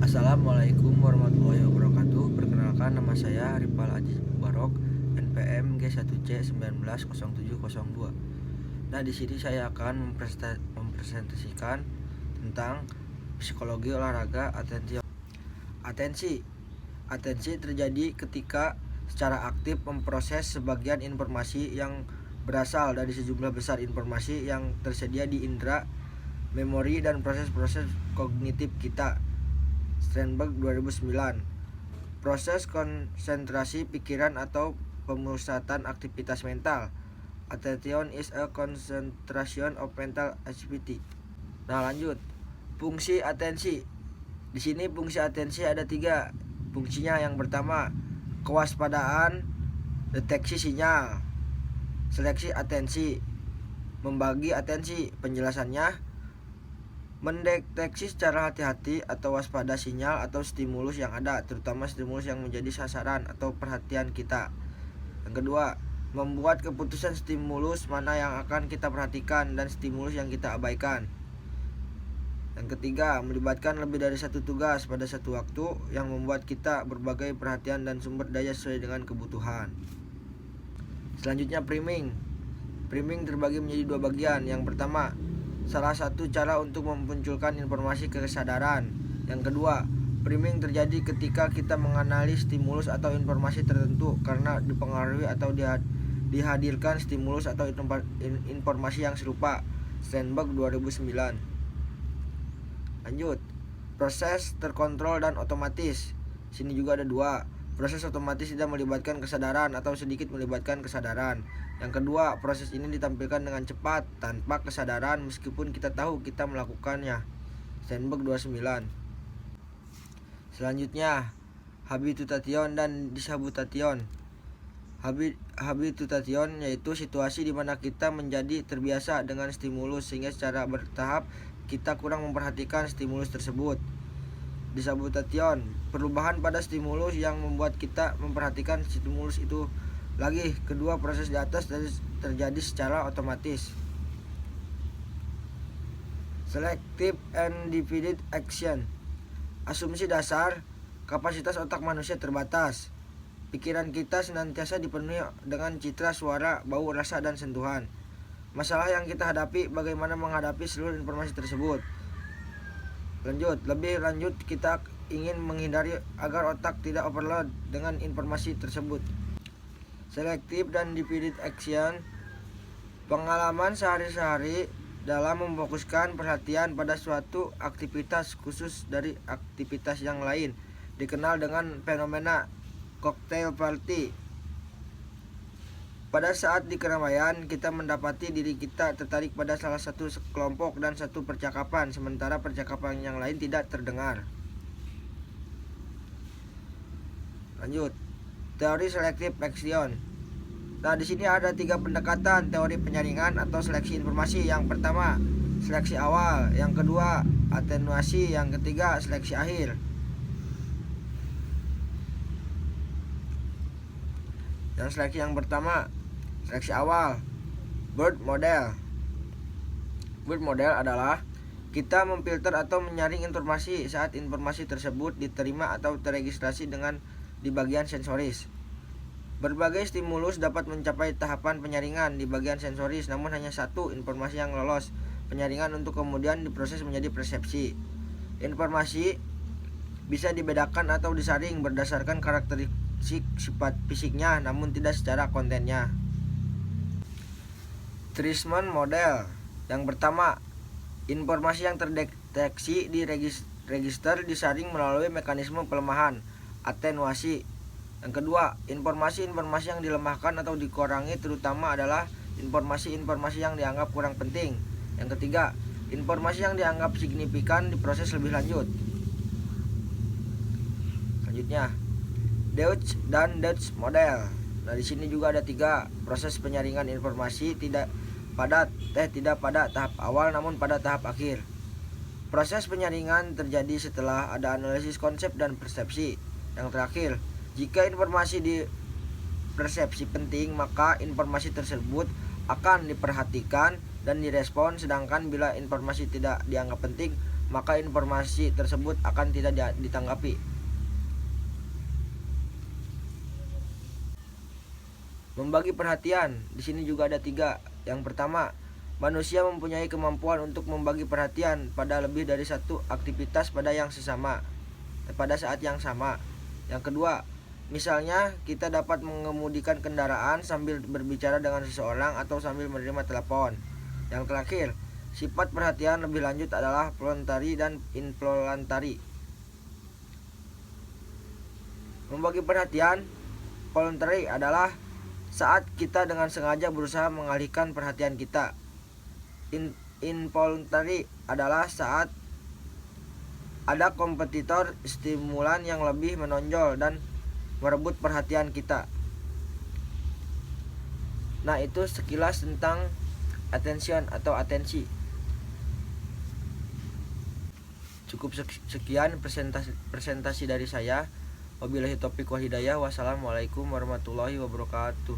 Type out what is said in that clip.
Assalamualaikum warahmatullahi wabarakatuh. Perkenalkan, nama saya Ripal Aji Barok, NPM G1C190702. Nah, di sini saya akan mempresentasikan tentang psikologi olahraga atensi. Atensi. Atensi terjadi ketika secara aktif memproses sebagian informasi yang berasal dari sejumlah besar informasi yang tersedia di indera, memori, dan proses-proses kognitif kita. Sternberg 2009. Proses konsentrasi pikiran atau pemusatan aktivitas mental. Attention is a concentration of mental activity. Nah, lanjut. Fungsi atensi. Di sini fungsi atensi ada 3 fungsinya. Yang pertama, kewaspadaan, deteksi sinyal, seleksi atensi, membagi atensi. Penjelasannya, mendeteksi secara hati-hati atau waspada sinyal atau stimulus yang ada, terutama stimulus yang menjadi sasaran atau perhatian kita. Yang kedua, membuat keputusan stimulus mana yang akan kita perhatikan dan stimulus yang kita abaikan. Yang ketiga, melibatkan lebih dari satu tugas pada satu waktu yang membuat kita berbagai perhatian dan sumber daya sesuai dengan kebutuhan. Selanjutnya, priming. Priming terbagi menjadi 2 bagian. Yang pertama, salah satu cara untuk memunculkan informasi kesadaran. Yang kedua, priming terjadi ketika kita menganalisis stimulus atau informasi tertentu karena dipengaruhi atau dihadirkan stimulus atau informasi yang serupa. Sternberg 2009. Lanjut, proses terkontrol dan otomatis. Sini juga ada 2. Proses otomatis tidak melibatkan kesadaran atau sedikit melibatkan kesadaran. Yang kedua, proses ini ditampilkan dengan cepat tanpa kesadaran meskipun kita tahu kita melakukannya. Sternberg 29. Selanjutnya, habituation dan dishabitation. Habituation yaitu situasi di mana kita menjadi terbiasa dengan stimulus sehingga secara bertahap kita kurang memperhatikan stimulus tersebut. Dishabitation, perubahan pada stimulus yang membuat kita memperhatikan stimulus itu lagi. Kedua proses di atas terjadi secara otomatis. Selective and divided action. Asumsi dasar, kapasitas otak manusia terbatas. Pikiran kita senantiasa dipenuhi dengan citra, suara, bau, rasa, dan sentuhan. Masalah yang kita hadapi bagaimana menghadapi seluruh informasi tersebut. Lebih lanjut, kita ingin menghindari agar otak tidak overload dengan informasi tersebut. Selective dan divided action, pengalaman sehari-hari dalam memfokuskan perhatian pada suatu aktivitas khusus dari aktivitas yang lain, dikenal dengan fenomena cocktail party. Pada saat di keramaian, kita mendapati diri kita tertarik pada salah satu kelompok dan satu percakapan, sementara percakapan yang lain tidak terdengar. Lanjut, teori selective action. Nah, di sini ada 3 pendekatan teori penyaringan atau seleksi informasi. Yang pertama, seleksi awal. Yang kedua, atenuasi. Yang ketiga, seleksi akhir. Yang seleksi yang pertama, seleksi awal. Bird model. Bird model adalah kita memfilter atau menyaring informasi saat informasi tersebut diterima atau teregistrasi di bagian sensoris. Berbagai stimulus dapat mencapai tahapan penyaringan di bagian sensoris, namun hanya satu informasi yang lolos penyaringan untuk kemudian diproses menjadi persepsi. Informasi bisa dibedakan atau disaring berdasarkan karakteristik sifat fisiknya, namun tidak secara kontennya. Treatment model. Yang pertama, informasi yang terdeteksi di register disaring melalui mekanisme pelemahan, atenuasi. Yang kedua, informasi-informasi yang dilemahkan atau dikurangi terutama adalah informasi-informasi yang dianggap kurang penting. Yang ketiga, informasi yang dianggap signifikan diproses lebih lanjut. Selanjutnya, Deutsch dan Deutsch model. Nah, di sini juga ada 3 proses penyaringan informasi tidak pada tahap awal namun pada tahap akhir. Proses penyaringan terjadi setelah ada analisis konsep dan persepsi. Yang terakhir, jika informasi di persepsi penting, maka informasi tersebut akan diperhatikan dan direspon, sedangkan bila informasi tidak dianggap penting, maka informasi tersebut akan tidak ditanggapi. Membagi perhatian, di sini juga ada 3. Yang pertama, manusia mempunyai kemampuan untuk membagi perhatian pada lebih dari satu aktivitas pada saat yang sama. Yang kedua, misalnya kita dapat mengemudikan kendaraan sambil berbicara dengan seseorang atau sambil menerima telepon. Yang terakhir, sifat perhatian lebih lanjut adalah voluntary dan involuntary. Membagi perhatian voluntary adalah saat kita dengan sengaja berusaha mengalihkan perhatian kita. Involuntary adalah saat ada kompetitor stimulan yang lebih menonjol dan merebut perhatian kita. Nah, itu sekilas tentang attention atau atensi. Cukup sekian presentasi dari saya. Wabillahi taufiq wal hidayah. Wassalamualaikum warahmatullahi wabarakatuh.